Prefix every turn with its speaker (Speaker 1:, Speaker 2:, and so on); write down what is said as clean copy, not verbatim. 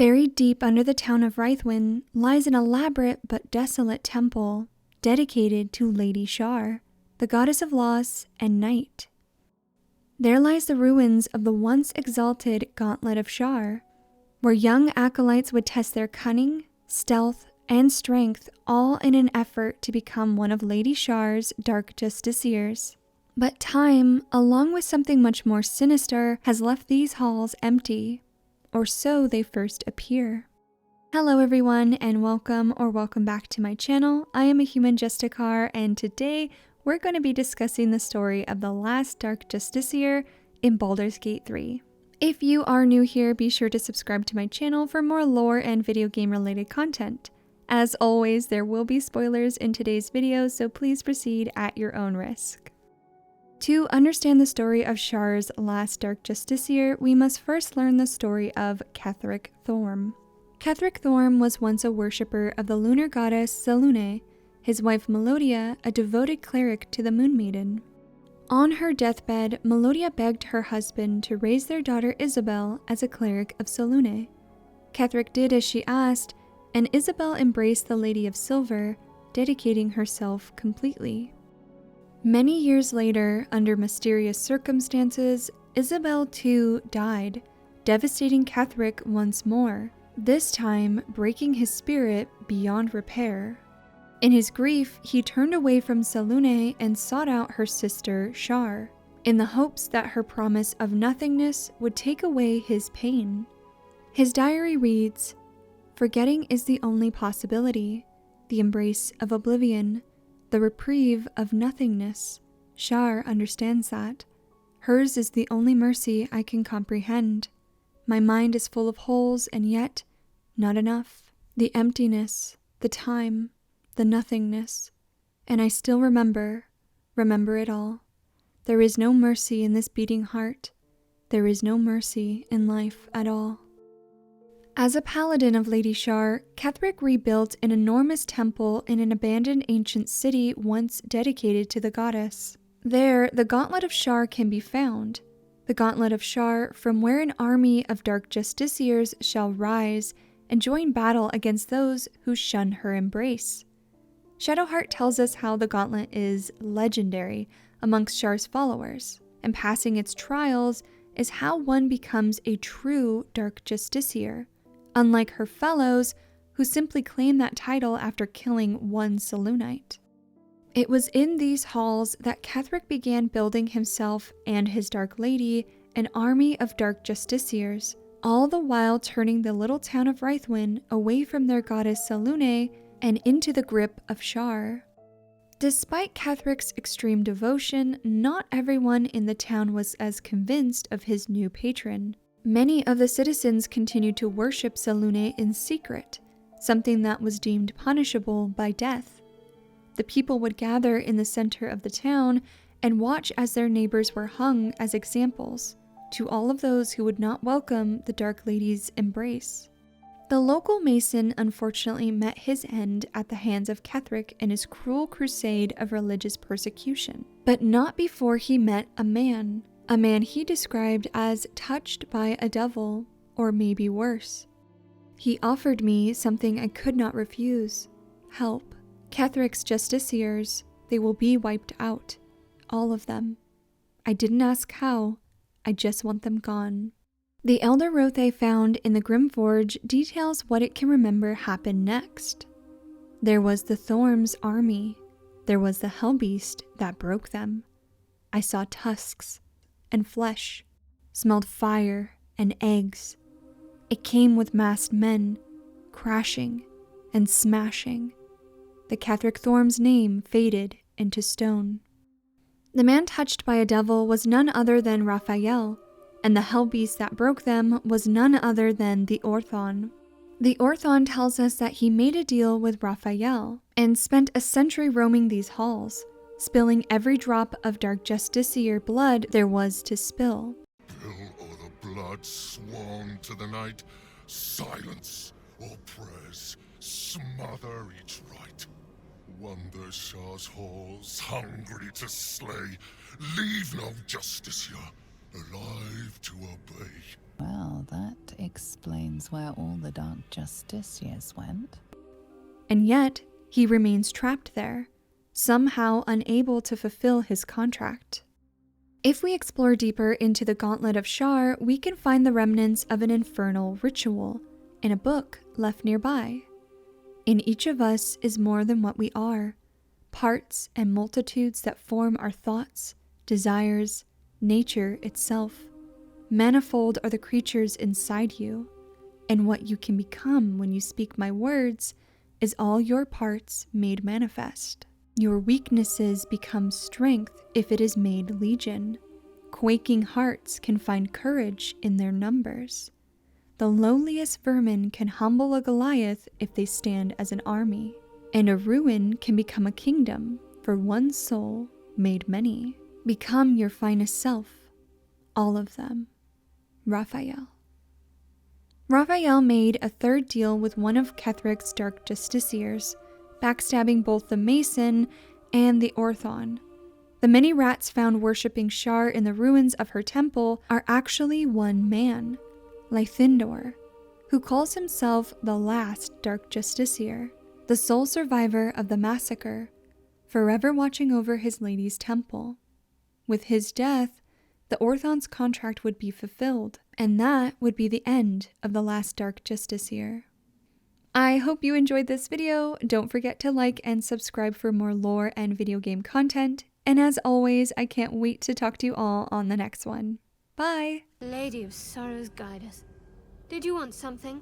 Speaker 1: Buried deep under the town of Rythwin lies an elaborate but desolate temple dedicated to Lady Shar, the goddess of loss and night. There lies the ruins of the once exalted Gauntlet of Shar, where young acolytes would test their cunning, stealth, and strength, all in an effort to become one of Lady Shar's dark justiciars. But time, along with something much more sinister, has left these halls empty, or so they first appear. Hello everyone, and welcome back to my channel. I am a human Justiciar, and today we're going to be discussing the story of the last Dark Justiciar in Baldur's Gate 3. If you are new here, be sure to subscribe to my channel for more lore and video game related content. As always, there will be spoilers in today's video, so please proceed at your own risk. To understand the story of Shar's last Dark Justiciar, we must first learn the story of Ketheric Thorm. Ketheric Thorm was once a worshipper of the lunar goddess Selûne, his wife Melodia, a devoted cleric to the Moon Maiden. On her deathbed, Melodia begged her husband to raise their daughter Isabel as a cleric of Selûne. Ketheric did as she asked, and Isabel embraced the Lady of Silver, dedicating herself completely. Many years later, under mysterious circumstances, Isabel too died, devastating Ketheric once more, this time breaking his spirit beyond repair. In his grief, he turned away from Selûne and sought out her sister Shar, in the hopes that her promise of nothingness would take away his pain. His diary reads, "Forgetting is the only possibility, the embrace of oblivion, the reprieve of nothingness. Shar understands that. Hers is the only mercy I can comprehend. My mind is full of holes, and yet not enough. The emptiness, the time, the nothingness. And I still remember it all. There is no mercy in this beating heart. There is no mercy in life at all." As a paladin of Lady Shar, Ketheric rebuilt an enormous temple in an abandoned ancient city once dedicated to the goddess. There, the Gauntlet of Shar can be found. The Gauntlet of Shar, from where an army of Dark Justiciars shall rise and join battle against those who shun her embrace. Shadowheart tells us how the Gauntlet is legendary amongst Shar's followers, and passing its trials is how one becomes a true Dark Justiciar, unlike her fellows who simply claim that title after killing one Selûnite. It was in these halls that Ketheric began building himself and his Dark Lady an army of Dark Justiciars, all the while turning the little town of Rythwin away from their goddess Selûne and into the grip of Shar. Despite Ketheric's extreme devotion, not everyone in the town was as convinced of his new patron. Many of the citizens continued to worship Selûne in secret, something that was deemed punishable by death. The people would gather in the center of the town and watch as their neighbors were hung as examples to all of those who would not welcome the Dark Lady's embrace. The local mason unfortunately met his end at the hands of Ketheric in his cruel crusade of religious persecution, but not before he met a man he described as touched by a devil, or maybe worse. He offered me something I could not refuse: help. Ketheric's justiciars, they will be wiped out. All of them. I didn't ask how, I just want them gone. The Elder Rothe found in the Grimforge details what it can remember happened next. There was the Thorm's army. There was the Hellbeast that broke them. I saw tusks and flesh, smelled fire and eggs. It came with masked men, crashing and smashing. The Ketheric Thorm's name faded into stone. The man touched by a devil was none other than Raphael, and the Hellbeast that broke them was none other than the Orthon. The Orthon tells us that he made a deal with Raphael and spent a century roaming these halls, spilling every drop of Dark Justiciar blood there was to spill.
Speaker 2: Spill all the blood sworn to the night, silence all prayers, smother each rite. Wander Shar's halls, hungry to slay, leave no Justiciar alive to obey.
Speaker 3: Well, that explains where all the Dark Justiciars went.
Speaker 1: And yet, he remains trapped there, somehow unable to fulfill his contract. If we explore deeper into the Gauntlet of Shar, we can find the remnants of an infernal ritual in a book left nearby. In each of us is more than what we are, parts and multitudes that form our thoughts, desires, nature itself. Manifold are the creatures inside you, and what you can become when you speak my words is all your parts made manifest. Your weaknesses become strength if it is made legion. Quaking hearts can find courage in their numbers. The lowliest vermin can humble a Goliath if they stand as an army. And a ruin can become a kingdom, for one soul made many. Become your finest self, all of them. Raphael. Raphael made a third deal with one of Kethric's Dark Justiciars, backstabbing both the Mason and the Orthon. The many rats found worshipping Shar in the ruins of her temple are actually one man, Lyrthindor, who calls himself the last Dark Justiciar, the sole survivor of the massacre, forever watching over his lady's temple. With his death, the Orthon's contract would be fulfilled, and that would be the end of the last Dark Justiciar. I hope you enjoyed this video. Don't forget to like and subscribe for more lore and video game content. And as always, I can't wait to talk to you all on the next one. Bye!
Speaker 4: Lady of Sorrows, guide us. Did you want something?